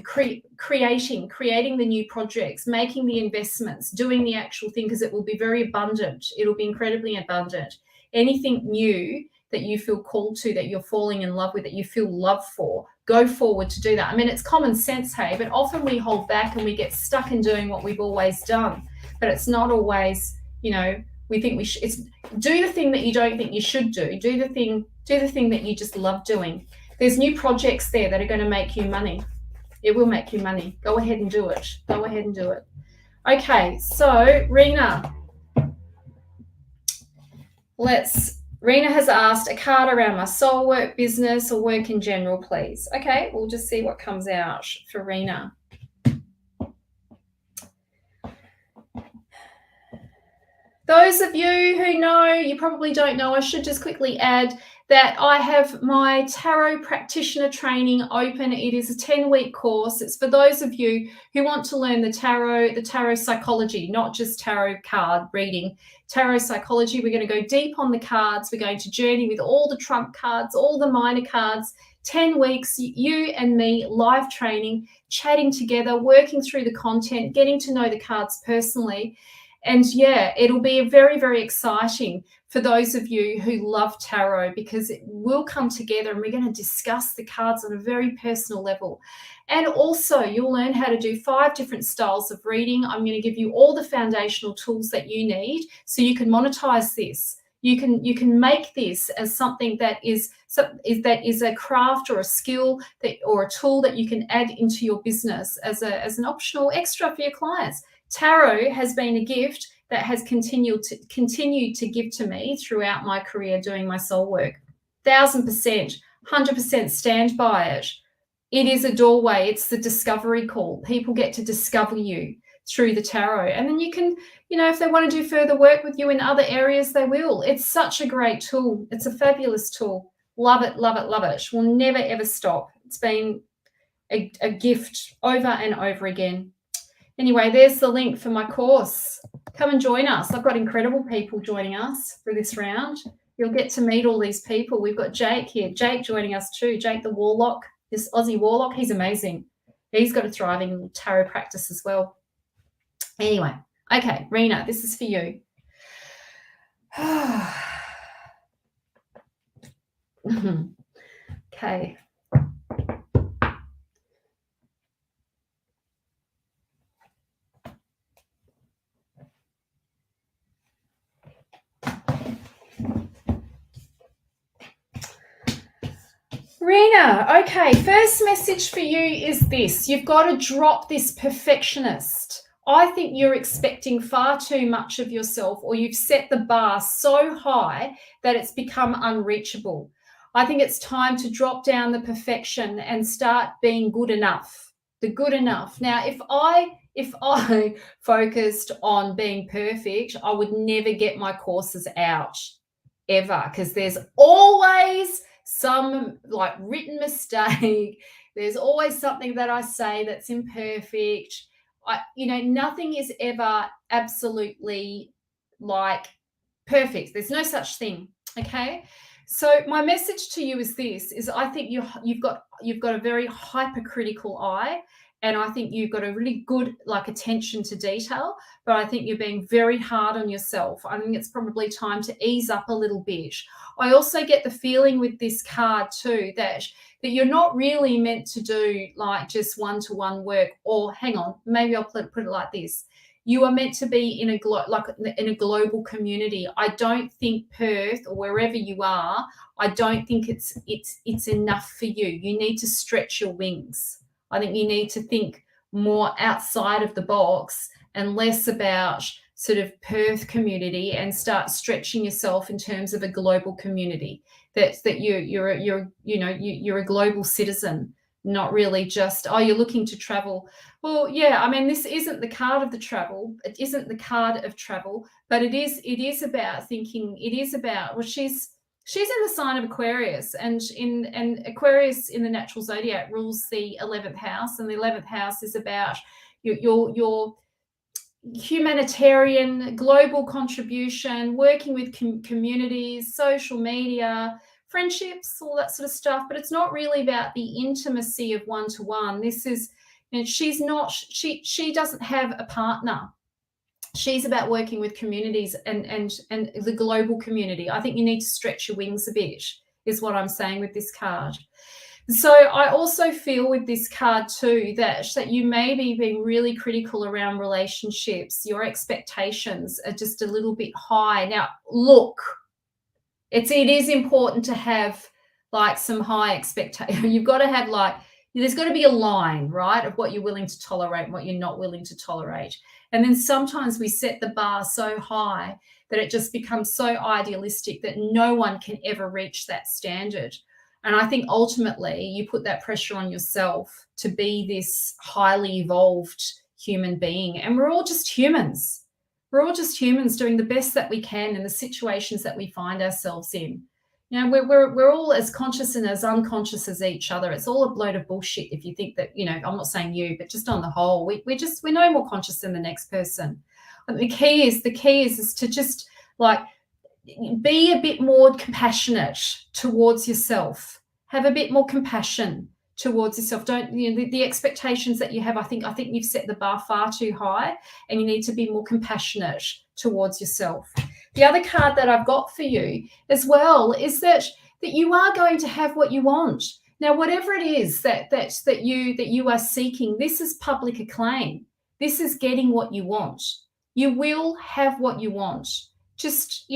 creating the new projects, making the investments, doing the actual thing, because it will be very abundant. It'll be incredibly abundant. Anything new that you feel called to, that you're falling in love with, that you feel love for, go forward to do that. I mean, it's common sense, hey, but often we hold back and we get stuck in doing what we've always done. But it's not always, you know, we think we should. It's do the thing that you don't think you should do. Do the thing that you just love doing. There's new projects there that are going to make you money. It will make you money. Go ahead and do it. Go ahead and do it. Okay, so Rena. Rena has asked a card around my soul work, business, or work in general, please. Okay, we'll just see what comes out for Rena. Those of you who know, you probably don't know, I should just quickly add that I have my Tarot Practitioner Training open. It is a 10-week course. It's for those of you who want to learn the tarot psychology, not just tarot card reading, tarot psychology. We're going to go deep on the cards. We're going to journey with all the trump cards, all the minor cards, 10 weeks, you and me, live training, chatting together, working through the content, getting to know the cards personally. And yeah, it'll be very, very exciting for those of you who love tarot, because it will come together and we're going to discuss the cards on a very personal level. And also you'll learn how to do 5 different styles of reading. I'm going to give you all the foundational tools that you need so you can monetize this. You can make this as something that is a craft or a skill or a tool that you can add into your business as an optional extra for your clients. Tarot has been a gift that has continued to give to me throughout my career doing my soul work. 1000%, 100% stand by it. It is a doorway. It's the discovery call. People get to discover you through the tarot. And then you can, if they want to do further work with you in other areas, they will. It's such a great tool. It's a fabulous tool. Love it, love it, love it. Will never, ever stop. It's been a gift over and over again. Anyway, there's the link for my course. Come and join us. I've got incredible people joining us for this round. You'll get to meet all these people. We've got Jake here. Jake joining us too. Jake the Warlock, this Aussie Warlock. He's amazing. He's got a thriving tarot practice as well. Anyway, okay, Rena, this is for you. Okay. Rena, okay, first message for you is this. You've got to drop this perfectionist. I think you're expecting far too much of yourself, or you've set the bar so high that it's become unreachable. I think it's time to drop down the perfection and start being good enough, the good enough. Now, if I focused on being perfect, I would never get my courses out ever, because there's always some like written mistake. There's always something that I say that's imperfect. Nothing is ever absolutely like perfect. There's no such thing. Okay. So my message to you is this: I think you've got a very hypercritical eye, and I think you've got a really good attention to detail, but I think you're being very hard on yourself. I think it's probably time to ease up a little bit. I also get the feeling with this card too that you're not really meant to do just one-to-one work, or hang on, maybe I'll put it like this. You are meant to be in a global community. I don't think Perth or wherever you are, I don't think it's enough for you. You need to stretch your wings. I think you need to think more outside of the box and less about sort of Perth community, and start stretching yourself in terms of a global community. That you're a global citizen, not really just, you're looking to travel. Well, yeah, I mean, this isn't the card of the travel. It isn't the card of travel, but it is about thinking. It is about, well, she's in the sign of Aquarius, and Aquarius in the natural zodiac rules the 11th house, and the 11th house is about your humanitarian global contribution, working with communities, social media, friendships, all that sort of stuff, but it's not really about the intimacy of one-to-one. This is, she's not, she doesn't have a partner. She's about working with communities and the global community. I think you need to stretch your wings a bit, is what I'm saying with this card. So I also feel with this card too that you may be being really critical around relationships. Your expectations are just a little bit high. Now, look, it is important to have like some high expectations. You've got to have there's got to be a line, right, of what you're willing to tolerate and what you're not willing to tolerate. And then sometimes we set the bar so high that it just becomes so idealistic that no one can ever reach that standard. And I think ultimately you put that pressure on yourself to be this highly evolved human being. And we're all just humans. We're all just humans doing the best that we can in the situations that we find ourselves in. You know, we're all as conscious and as unconscious as each other. It's all a load of bullshit if you think that, I'm not saying you, but just on the whole, we're no more conscious than the next person. And the key is to just be a bit more compassionate towards yourself. Have a bit more compassion towards yourself. Don't, the expectations that you have, I think you've set the bar far too high, and you need to be more compassionate towards yourself. The other card that I've got for you as well is that you are going to have what you want. Now, whatever it is that you are seeking, this is public acclaim. This is getting what you want. You will have what you want. Just,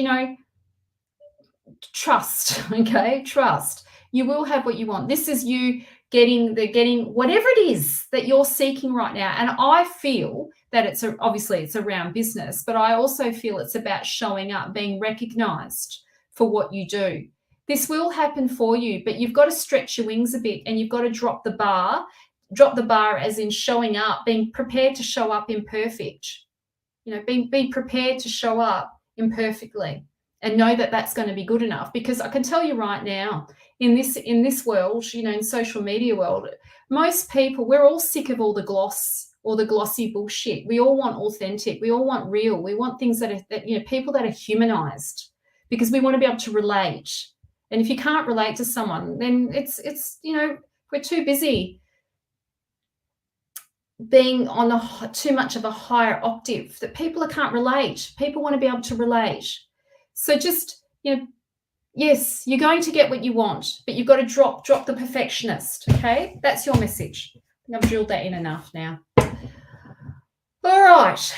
trust, okay? Trust. You will have what you want. This is you getting whatever it is that you're seeking right now. And I feel that obviously it's around business, but I also feel it's about showing up, being recognized for what you do. This will happen for you, but you've got to stretch your wings a bit, and you've got to drop the bar as in showing up, being prepared to show up imperfect. Be prepared to show up imperfectly and know that that's going to be good enough. Because I can tell you right now, in this world, in social media world, most people, we're all sick of all the gloss or the glossy bullshit. We all want authentic. We all want real. We want things that people that are humanized, because we want to be able to relate. And if you can't relate to someone, then it's we're too busy being on too much of a higher octave that people can't relate. People want to be able to relate. So just, yes, you're going to get what you want, but you've got to drop the perfectionist, okay? That's your message. I think I've drilled that in enough now. All right.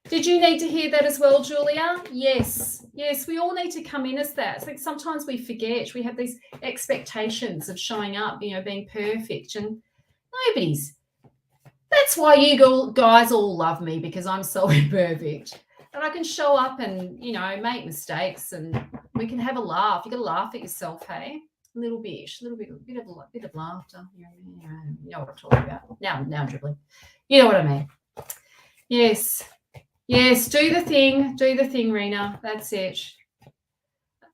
Did you need to hear that as well, Julia? Yes, we all need to come in as that. It's like sometimes we forget. We have these expectations of showing up, being perfect, and nobody's. That's why you guys all love me, because I'm so imperfect. And I can show up and, make mistakes, and we can have a laugh. You got to laugh at yourself, hey? A little bit of laughter. You know what I'm talking about. Now I'm dribbling. You know what I mean. Yes, do the thing, Rena. That's it.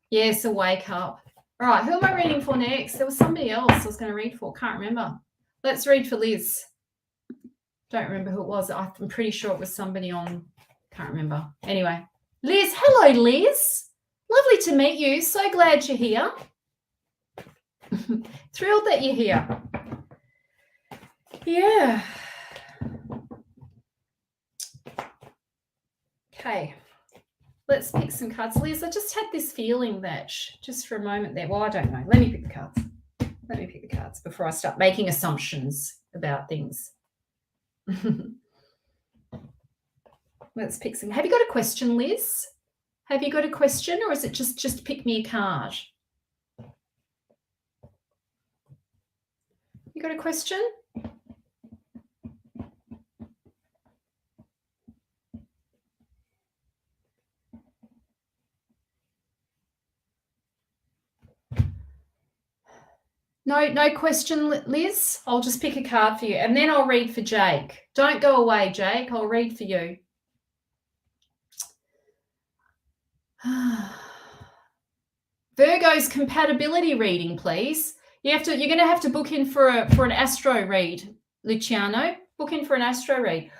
Yes, a wake up. All right, who am I reading for next? There was somebody else I was going to read for. Can't remember. Let's read for Liz. Don't remember who it was. I'm pretty sure it was somebody on... Can't remember. Anyway, Liz. Hello, Liz. Lovely to meet you. So glad you're here. Thrilled that you're here. Yeah. Okay. Let's pick some cards. Liz, I just had this feeling that just for a moment there. Well, I don't know. Let me pick the cards before I start making assumptions about things. Let's pick some. Have you got a question, Liz? Have you got a question, or is it just pick me a card? You got a question? No question, Liz. I'll just pick a card for you, and then I'll read for Jake. Don't go away, Jake. I'll read for you. Virgo's compatibility reading, please. You're going to have to book in for an astro read, Luciano. Book in for an astro read.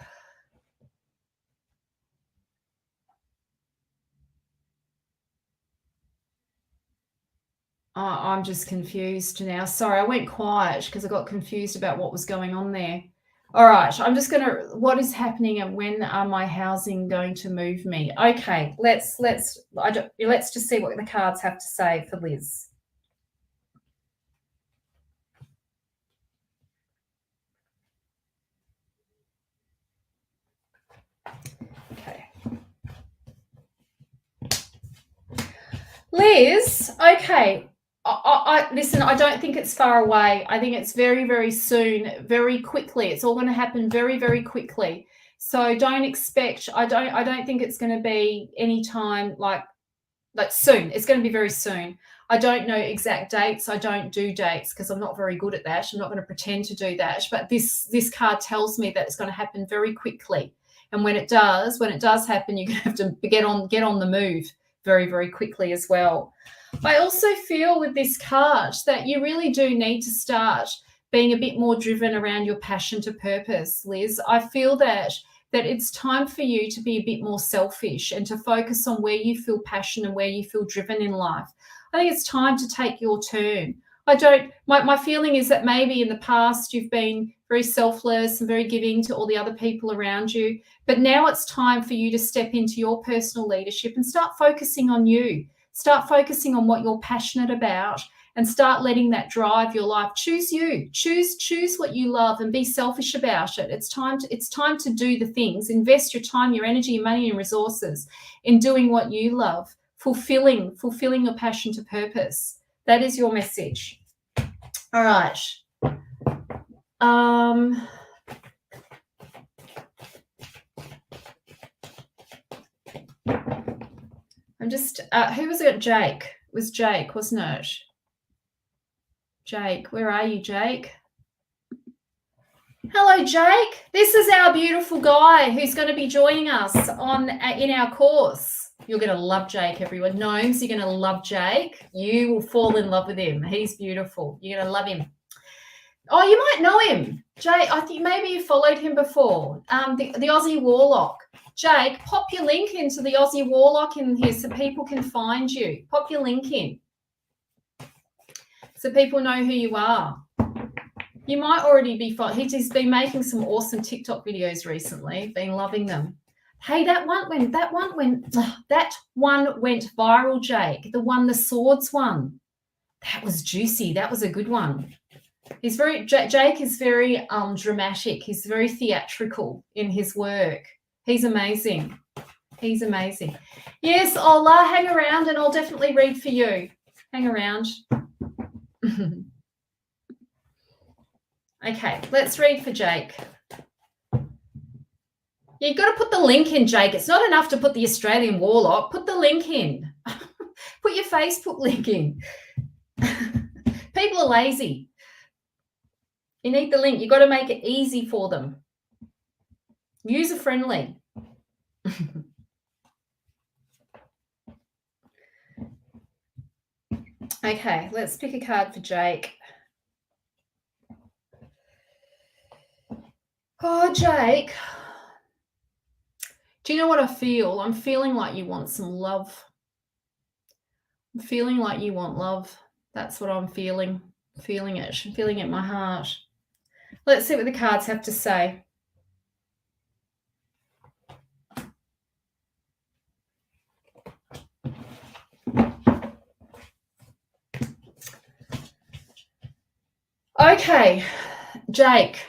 I'm just confused now. Sorry, I went quiet because I got confused about what was going on there. All right, I'm just going to, what is happening and when are my housing going to move me? Okay, let's just see what the cards have to say for Liz. Okay. Liz, okay. I listen, I don't think it's far away. I think it's very, very soon, very quickly. It's all going to happen very, very quickly. So don't expect, I don't think it's going to be any time like soon. It's going to be very soon. I don't know exact dates. I don't do dates because I'm not very good at that. I'm not going to pretend to do that. But this card tells me that it's going to happen very quickly. And when it does happen, you're going to have to get on the move very, very quickly as well. I also feel with this card that you really do need to start being a bit more driven around your passion to purpose, Liz. I feel that it's time for you to be a bit more selfish and to focus on where you feel passion and where you feel driven in life. I think it's time to take your turn. My feeling is that maybe in the past you've been very selfless and very giving to all the other people around you, but now it's time for you to step into your personal leadership and start focusing on you. Start focusing on what you're passionate about and start letting that drive your life. Choose you. Choose what you love and be selfish about it. It's time to do the things. Invest your time, your energy, your money, and resources in doing what you love, fulfilling your passion to purpose. That is your message. All right. I'm just, who was it? Jake. It was Jake, wasn't it? Jake, where are you, Jake? Hello, Jake. This is our beautiful guy who's going to be joining us in our course. You're going to love Jake, everyone. Gnomes, you're going to love Jake. You will fall in love with him. He's beautiful. You're going to love him. Oh, you might know him. Jake, I think maybe you followed him before. The Aussie Warlock. Jake, pop your link into the Aussie Warlock in here so people can find you. Pop your link in so people know who you are. You might already be following. He's been making some awesome TikTok videos recently. Been loving them. Hey, that one went viral, Jake. The swords one. That was juicy. That was a good one. Jake is very dramatic. He's very theatrical in his work. He's amazing. He's amazing. Yes, Ola, hang around and I'll definitely read for you. Hang around. Okay, let's read for Jake. You've got to put the link in, Jake. It's not enough to put the Australian Warlock. Put the link in. Put your Facebook link in. People are lazy. You need the link. You've got to make it easy for them. User-friendly. Okay, let's pick a card for Jake. Oh, Jake. Do you know what I feel? I'm feeling like you want some love. I'm feeling like you want love. That's what I'm feeling. Feeling it. I'm feeling it in my heart. Let's see what the cards have to say. Okay, Jake.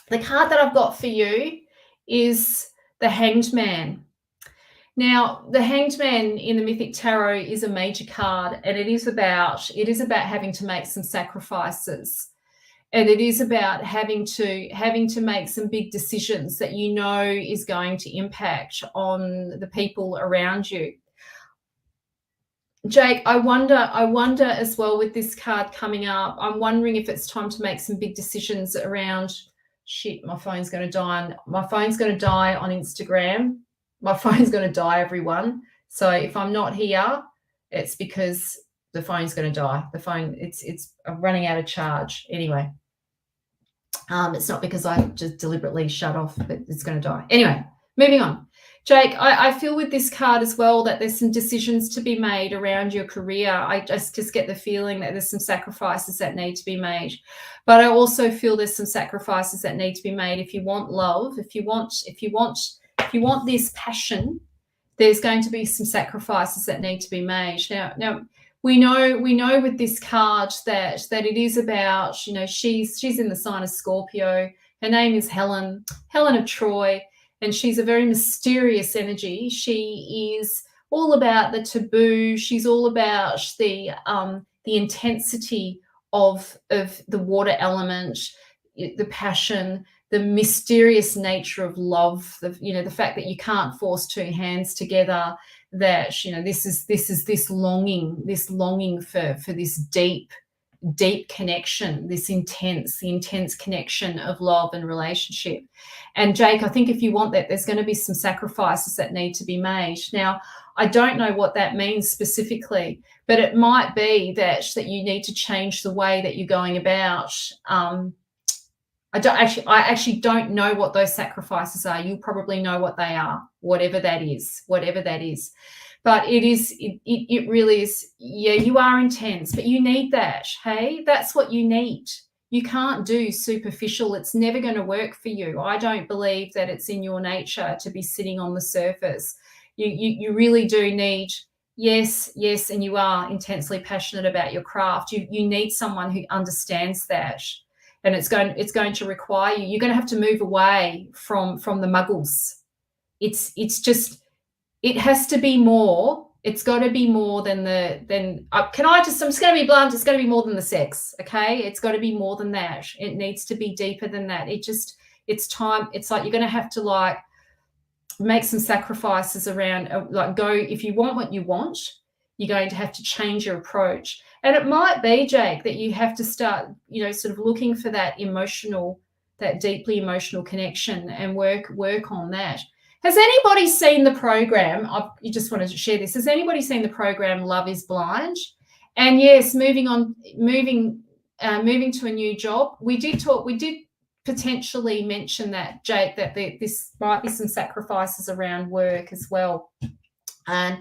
The card that I've got for you is the Hanged Man. Now, the Hanged Man in the Mythic Tarot is a major card, and it is about having to make some sacrifices. And it is about having to make some big decisions that you know is going to impact on the people around you. Jake, I wonder as well with this card coming up, I'm wondering if it's time to make some big decisions around, shit, my phone's going to die on Instagram. My phone's going to die, everyone. So if I'm not here, it's because the phone's going to die. The phone, it's running out of charge. Anyway, it's not because I just deliberately shut off, but it's going to die. Anyway, moving on. Jake, I feel with this card as well that there's some decisions to be made around your career. I just get the feeling that there's some sacrifices that need to be made. But I also feel there's some sacrifices that need to be made if you want love, if you want this passion, there's going to be some sacrifices that need to be made. Now we know with this card that it is about, you know, she's in the sign of Scorpio. Her name is Helen of Troy, and she's a very mysterious energy. She is all about the taboo. She's all about the intensity of the water element, the passion, the mysterious nature of love, the fact that you can't force two hands together, that, you know, this is this longing for this deep connection, this intense connection of love and relationship. And Jake, I think if you want that, there's going to be some sacrifices that need to be made. Now, I don't know what that means specifically, but it might be that you need to change the way that you're going about. I actually don't know what those sacrifices are. You probably know what they are, whatever that is. But it really is, yeah, you are intense, but you need that. Hey, that's what you need. You can't do superficial. It's never going to work for you. I don't believe that it's in your nature to be sitting on the surface. You really do need, yes, and you are intensely passionate about your craft. You need someone who understands that. And it's going to require you're going to have to move away from the muggles. It's just, it has to be more. It's got to be more than I'm just going to be blunt. It's going to be more than the sex. Okay. It's got to be more than that. It needs to be deeper than that. It's time. It's like, you're going to have to like make some sacrifices around, if you want what you want, you're going to have to change your approach. And it might be, Jake, that you have to start, you know, sort of looking for that deeply emotional connection and work on that. Has anybody seen the program? You just wanted to share this. Has anybody seen the program Love is Blind? And yes, moving to a new job. We did potentially mention that, Jake, that this might be some sacrifices around work as well. And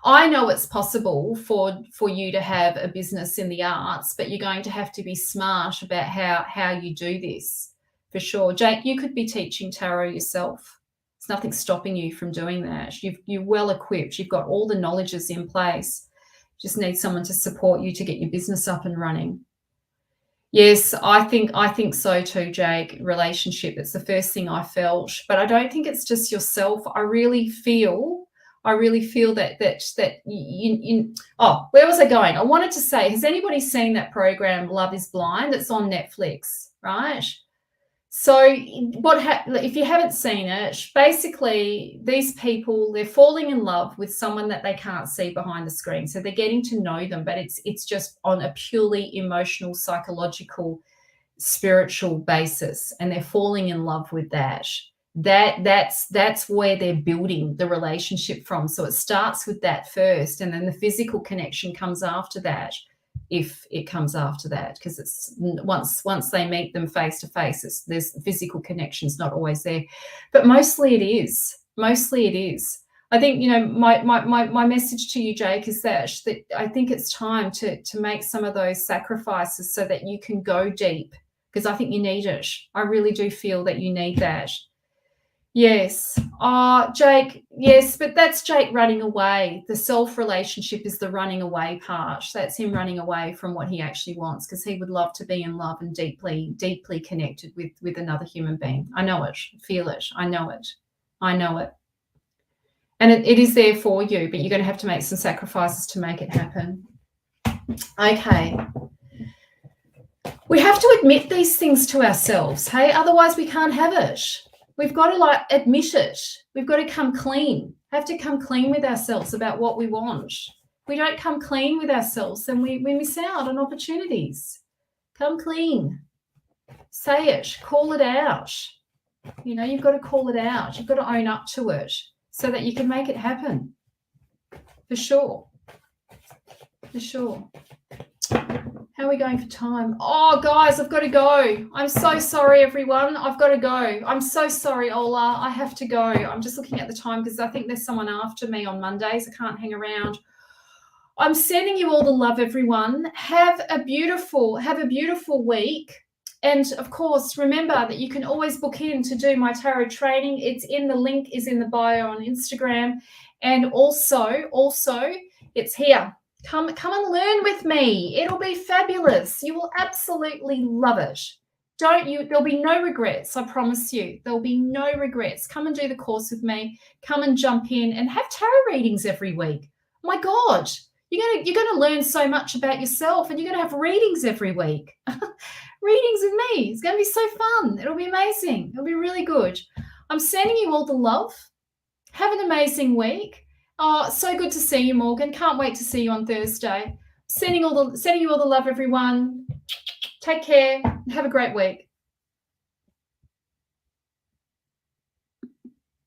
I know it's possible for you to have a business in the arts, but you're going to have to be smart about how you do this, for sure. Jake, you could be teaching tarot yourself. There's nothing stopping you from doing that. You're well equipped. You've got all the knowledges in place. You just need someone to support you to get your business up and running. Yes, I think so too, Jake. Relationship, it's the first thing I felt, but I don't think it's just yourself. I really feel that you where was I going? I wanted to say, has anybody seen that program Love is Blind? It's on Netflix, right? So if you haven't seen it, basically these people, they're falling in love with someone that they can't see behind the screen. So they're getting to know them, but it's just on a purely emotional, psychological, spiritual basis, and they're falling in love with that. That's where they're building the relationship from. So it starts with that first, and then the physical connection comes after that, if it comes after that, because it's once they meet them face to face, there's physical connection's not always there, but mostly it is. I think, you know, my message to you, Jake, is that I think it's time to make some of those sacrifices so that you can go deep, because I think you need it. I really do feel that you need that. Yes. Jake, yes, but that's Jake running away. The self relationship is the running away part. That's him running away from what he actually wants, because he would love to be in love and deeply connected with another human being. I know it, feel it. I know it. And it is there for you, but you're going to have to make some sacrifices to make it happen. Okay. We have to admit these things to ourselves, hey? Otherwise we can't have it. We've got to admit it. We've got to come clean. Have to come clean with ourselves about what we want. If we don't come clean with ourselves, then we miss out on opportunities. Come clean. Say it. Call it out. You know, you've got to call it out. You've got to own up to it so that you can make it happen. For sure. How are we going for time? Oh, guys, I've got to go. I'm so sorry, everyone. I've got to go. I'm so sorry, Ola. I have to go. I'm just looking at the time because I think there's someone after me on Mondays. I can't hang around. I'm sending you all the love, everyone. Have a beautiful week. And of course, remember that you can always book in to do my tarot training. It's in the link is in the bio on Instagram. And also, it's here. Come and learn with me. It'll be fabulous. You will absolutely love it. There'll be no regrets. I promise you, there'll be no regrets. Come and do the course with me. Come and jump in and have tarot readings every week. Oh my God, you're gonna learn so much about yourself, and you're gonna have readings every week. Readings with me. It's gonna be so fun. It'll be amazing. It'll be really good. I'm sending you all the love. Have an amazing week. Oh, so good to see you, Morgan. Can't wait to see you on Thursday. Sending you all the love, everyone. Take care. Have a great week.